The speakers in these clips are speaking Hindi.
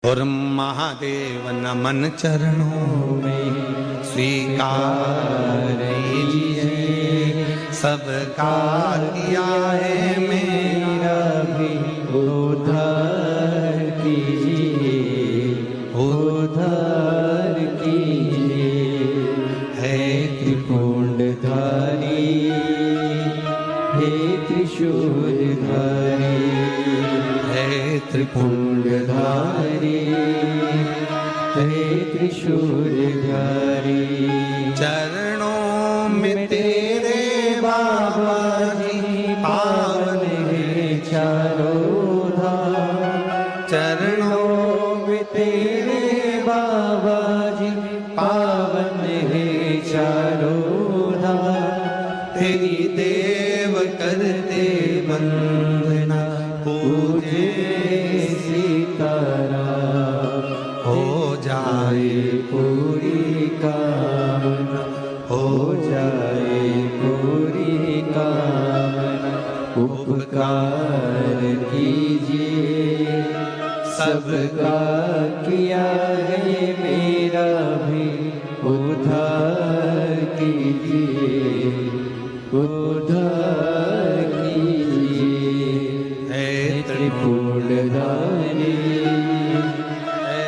और महादेव नमन चरणों में स्वीकार कीजिए, सबका किया है मेरा भी उद्धार कीजिए, उद्धार कीजिए। है त्रिपुंडधारी, हे त्रिशूलधारी, हे त्रिपुंडधारी, हे त्रिशूलधारी। चरणों में तेरे बाबा जी पावन है चारों धाम, चरणों में तेरे बाबा जी पावन है चारों धाम। तेरी देव करते वंदना, पूजे सीताराम, हो जाए पूरी कामना, हो जाए पूरी कामना। उपकार कीजिए, सबका किया है मेरा भी उद्धार कीजिए, उद्धार कीजिए। हे त्रिपुंडधारी,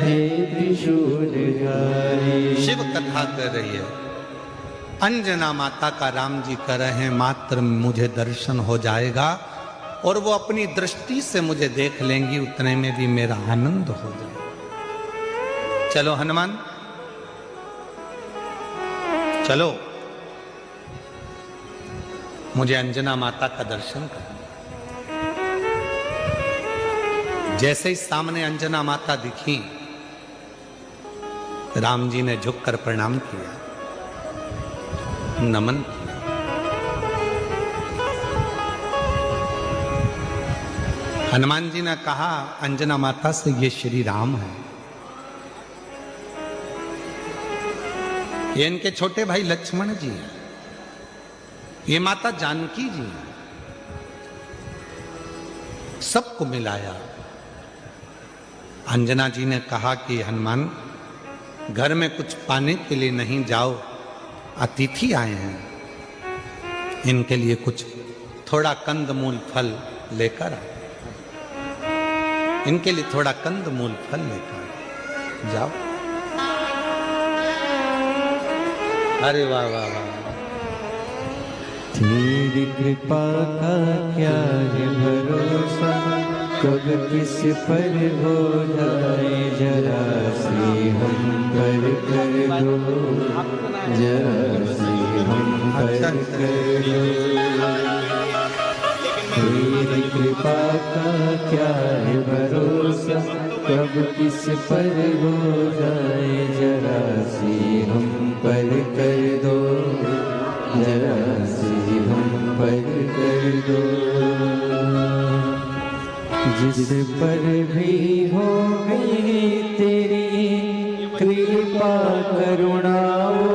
हे त्रिशूलधारी। शिव कथा कर रही है, अंजना माता का राम जी कर रहे हैं, मात्र मुझे दर्शन हो जाएगा और वो अपनी दृष्टि से मुझे देख लेंगी, उतने में भी मेरा आनंद हो जाएगा। चलो हनुमान चलो, मुझे अंजना माता का दर्शन करना। जैसे ही सामने अंजना माता दिखी, राम जी ने झुककर प्रणाम किया, नमन किया। हनुमान जी ने कहा अंजना माता से, ये श्री राम है, ये इनके छोटे भाई लक्ष्मण जी हैं, ये माता जानकी जी हैं। सबको मिलाया। अंजना जी ने कहा कि हनुमान, घर में कुछ पाने के लिए नहीं, जाओ, अतिथि आए हैं, इनके लिए कुछ थोड़ा कंदमूल फल लेकर आओ, इनके लिए थोड़ा कंदमूल फल लेकर जाओ। अरे वाह वाह वाह। तेरी कृपा का क्या है भरोसा, कब किस पर हो जाए जरा सी हम पर कर दो, जरा सी हम पर कर दो। तेरी कृपा का क्या है भरोसा, कब किस पर हो जाए जरा सी हम पर कर दो, जरा सी हम पर कर दो। जिस पर भी हो गई तेरी कृपा करुणा, वो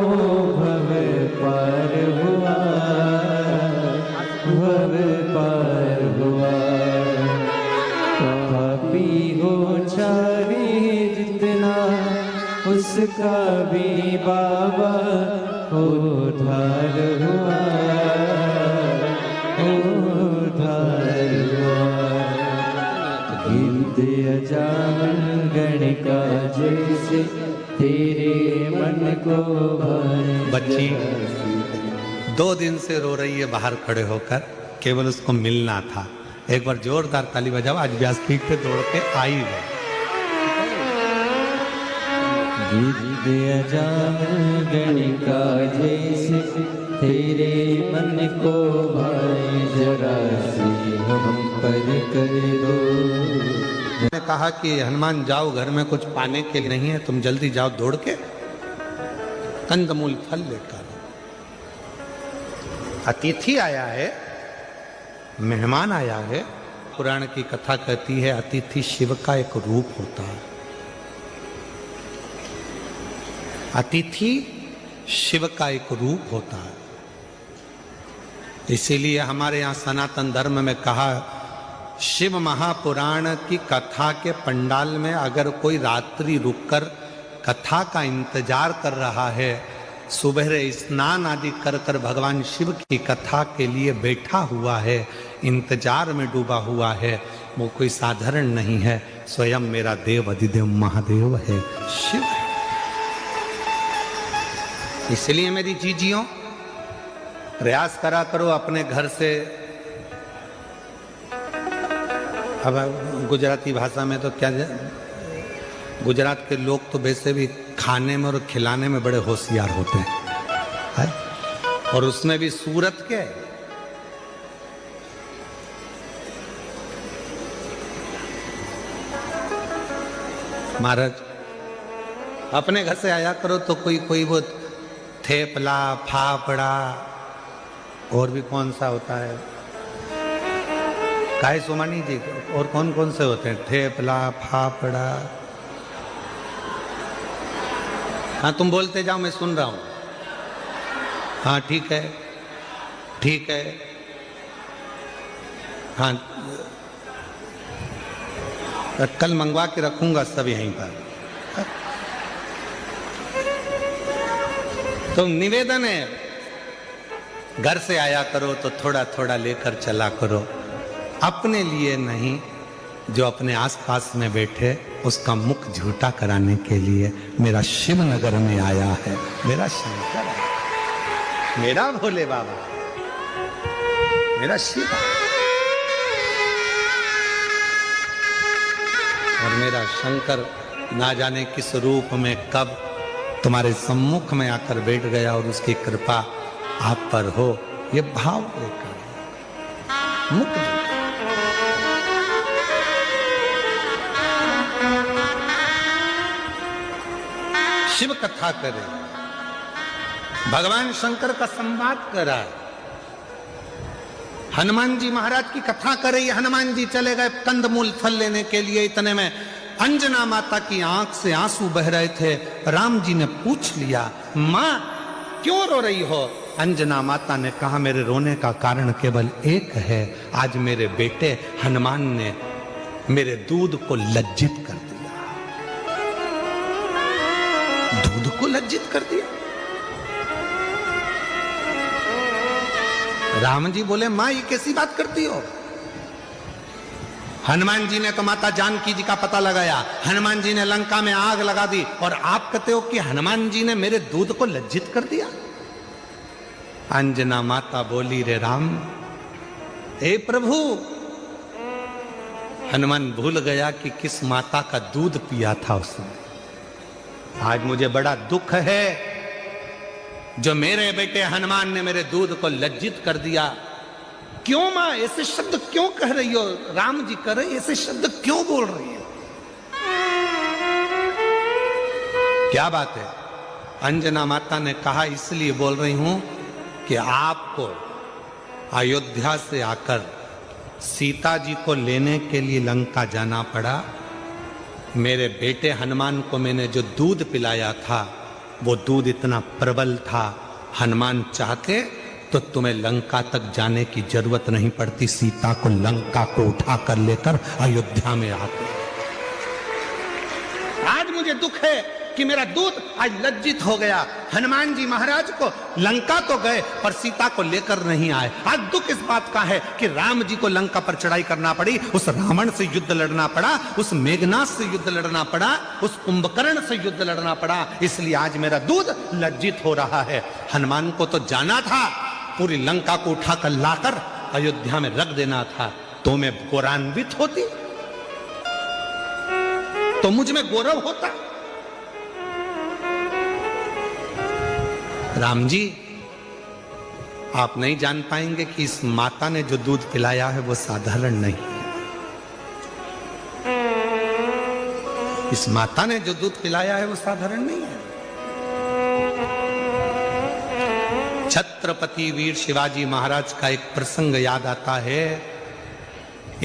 भव पार हुआ, भव पार हुआ। पापी हो चाहे जितना, उसका भी बाबा उद्धार हुआ, उद्धार हुआ। अजामन गणिका जैसे तेरे मन को भाए। बच्ची 2 दिन से रो रही है बाहर खड़े होकर, केवल उसको मिलना था। एक बार जोरदार ताली बजाओ, आज व्यासपीठ पे दौड़ के आई है। अजामन गणिका जैसे तेरे मन को भाए, जरा सी हम पर कर दो। ने कहा कि हनुमान जाओ, घर में कुछ पाने के लिए नहीं है, तुम जल्दी जाओ दौड़ के कंदमूल फल लेकर। अतिथि आया है, मेहमान आया है। पुराण की कथा कहती है अतिथि शिव का एक रूप होता है। अतिथि शिव का एक रूप होता है। इसीलिए हमारे यहाँ सनातन धर्म में कहा शिव महापुराण की कथा के पंडाल में अगर कोई रात्रि रुककर कथा का इंतजार कर रहा है, सुबह स्नान आदि कर कर भगवान शिव की कथा के लिए बैठा हुआ है, इंतजार में डूबा हुआ है, वो कोई साधारण नहीं है, स्वयं मेरा देव अधिदेव महादेव है, शिव है। इसलिए मेरी जीजियों, प्रयास करा करो अपने घर से। अब गुजराती भाषा में तो क्या, गुजरात के लोग तो वैसे भी खाने में और खिलाने में बड़े होशियार होते हैं, और उसमें भी सूरत के। महाराज अपने घर से आया करो तो कोई वो थेपला, फाफड़ा, और भी कौन सा होता है, काय सोमानी जी, और कौन कौन से होते हैं, थेपला, फाफड़ा। हाँ तुम बोलते जाओ, मैं सुन रहा हूं। हाँ ठीक है, ठीक है। हाँ कल मंगवा के रखूंगा सब यहीं पर। तो निवेदन है, घर से आया करो तो थोड़ा थोड़ा लेकर चला करो, अपने लिए नहीं, जो अपने आसपास में बैठे उसका मुख झूठा कराने के लिए मेरा शिवनगर में आया है, मेरा शंकर है, मेरा भोले बाबा, मेरा शिव, और मेरा शंकर ना जाने किस रूप में कब तुम्हारे सम्मुख में आकर बैठ गया, और उसकी कृपा आप पर हो, ये भाव लेकर मुख झूठा। शिव कथा करे, भगवान शंकर का संवाद करा, हनुमान जी महाराज की कथा करे। हनुमान जी चले गए कंदमूल फल लेने के लिए, इतने में अंजना माता की आंख से आंसू बह रहे थे। राम जी ने पूछ लिया, मां क्यों रो रही हो? अंजना माता ने कहा, मेरे रोने का कारण केवल एक है, आज मेरे बेटे हनुमान ने मेरे दूध को लज्जित कर दिया। दूध को लज्जित कर दिया? राम जी बोले, मां ये कैसी बात करती हो? हनुमान जी ने तो माता जानकी जी का पता लगाया, हनुमान जी ने लंका में आग लगा दी, और आप कहते हो कि हनुमान जी ने मेरे दूध को लज्जित कर दिया? अंजना माता बोली, रे राम, हे प्रभु, हनुमान भूल गया कि किस माता का दूध पिया था उसने। आज मुझे बड़ा दुख है जो मेरे बेटे हनुमान ने मेरे दूध को लज्जित कर दिया। क्यों मां ऐसे शब्द क्यों कह रही हो? राम जी कह रहे, ऐसे शब्द क्यों बोल रही हो? क्या बात है? अंजना माता ने कहा, इसलिए बोल रही हूं कि आपको अयोध्या से आकर सीता जी को लेने के लिए लंका जाना पड़ा। मेरे बेटे हनुमान को मैंने जो दूध पिलाया था, वो दूध इतना प्रबल था, हनुमान चाहते तो तुम्हें लंका तक जाने की जरूरत नहीं पड़ती, सीता को लंका को उठाकर लेकर अयोध्या में आते। आज मुझे दुख है कि मेरा दूध आज लज्जित हो गया। हनुमान जी महाराज को लंका तो गए पर सीता को लेकर नहीं आए। आज दुख इस बात का है कि राम जी को लंका पर चढ़ाई करना पड़ी, उस रावण से युद्ध लड़ना पड़ा, उस मेघनाथ से युद्ध लड़ना पड़ा, उस कुंभकर्ण से युद्ध लड़ना पड़ा। इसलिए आज मेरा दूध लज्जित हो रहा है। हनुमान को तो जाना था, पूरी लंका को उठाकर लाकर अयोध्या में रख देना था, तो मैं गौरवान्वित होती, तो मुझ में गौरव होता। राम जी, आप नहीं जान पाएंगे कि इस माता ने जो दूध पिलाया है वो साधारण नहीं है। इस माता ने जो दूध पिलाया है वो साधारण नहीं है। छत्रपति वीर शिवाजी महाराज का एक प्रसंग याद आता है।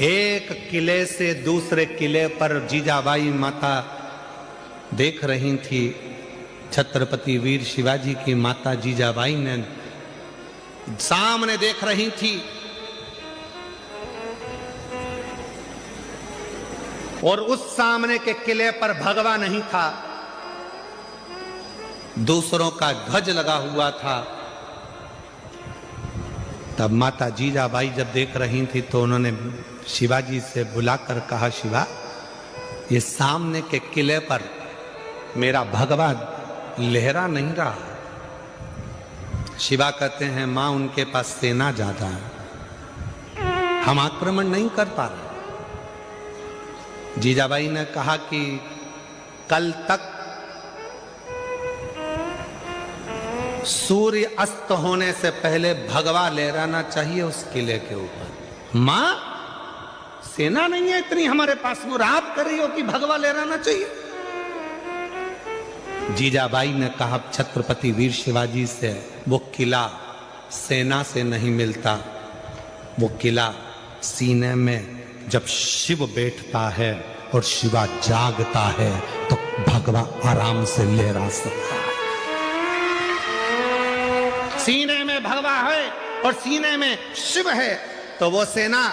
एक किले से दूसरे किले पर जीजाबाई माता देख रही थी। छत्रपति वीर शिवाजी की माता जीजाबाई ने सामने देख रही थी। और उस सामने के किले पर भगवा नहीं था, दूसरों का ध्वज लगा हुआ था। तब माता जीजाबाई जब देख रही थी तो उन्होंने शिवाजी से बुलाकर कहा, शिवा, ये सामने के किले पर मेरा भगवा लहरा नहीं रहा। शिवा कहते हैं, मां, उनके पास सेना ज्यादा है, हम आक्रमण नहीं कर पा रहे। जीजाबाई ने कहा कि कल तक सूर्य अस्त होने से पहले भगवा लहराना चाहिए उस किले के ऊपर। मां, सेना नहीं है इतनी हमारे पास, वो रात कर रही हो कि भगवा लहराना चाहिए। जीजाबाई ने कहा, छत्रपति वीर शिवाजी से वो किला सेना से नहीं मिलता, वो किला सीने में जब शिव बैठता है और शिवा जागता है तो भगवा आराम से लहरा सकता है। सीने में भगवा है और सीने में शिव है तो वो सेना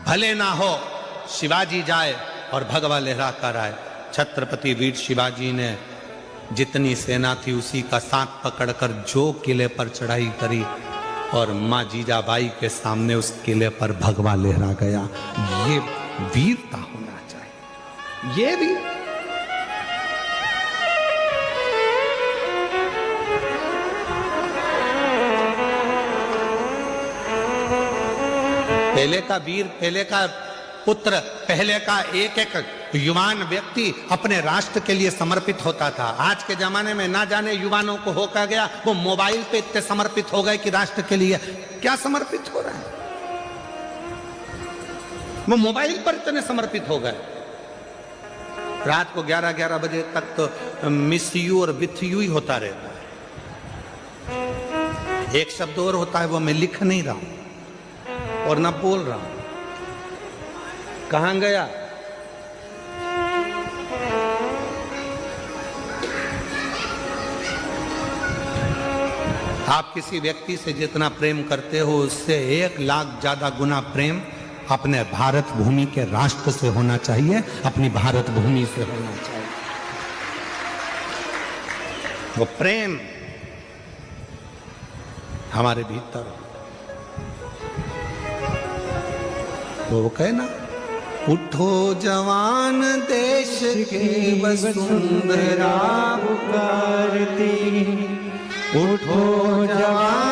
भले ना हो, शिवाजी जाए और भगवा लहरा कर आए। छत्रपति वीर शिवाजी ने जितनी सेना थी उसी का साथ पकड़कर जो किले पर चढ़ाई करी और मां जीजाबाई के सामने उस किले पर भगवा लहरा गया। ये वीरता होना चाहिए, ये भी। पहले का वीर, पहले का पुत्र, पहले का एक एक युवान व्यक्ति अपने राष्ट्र के लिए समर्पित होता था। आज के जमाने में ना जाने युवानों को हो क्या गया, वो मोबाइल पे इतने समर्पित हो गए कि राष्ट्र के लिए क्या समर्पित हो रहा है, वो मोबाइल पर इतने समर्पित हो गए। रात को 11-11 बजे तक तो मिस यू और विथ यू ही होता रहता है। एक शब्द और होता है, वो मैं लिख नहीं रहा हूं और ना बोल रहा हूं। कहां गया? आप किसी व्यक्ति से जितना प्रेम करते हो उससे 1 लाख ज्यादा गुना प्रेम अपने भारत भूमि के राष्ट्र से होना चाहिए, अपनी भारत भूमि से होना चाहिए। वो प्रेम हमारे भीतर वो कहे ना, उठो जवान देश की वसुंधरा पुकारती, उठो जवान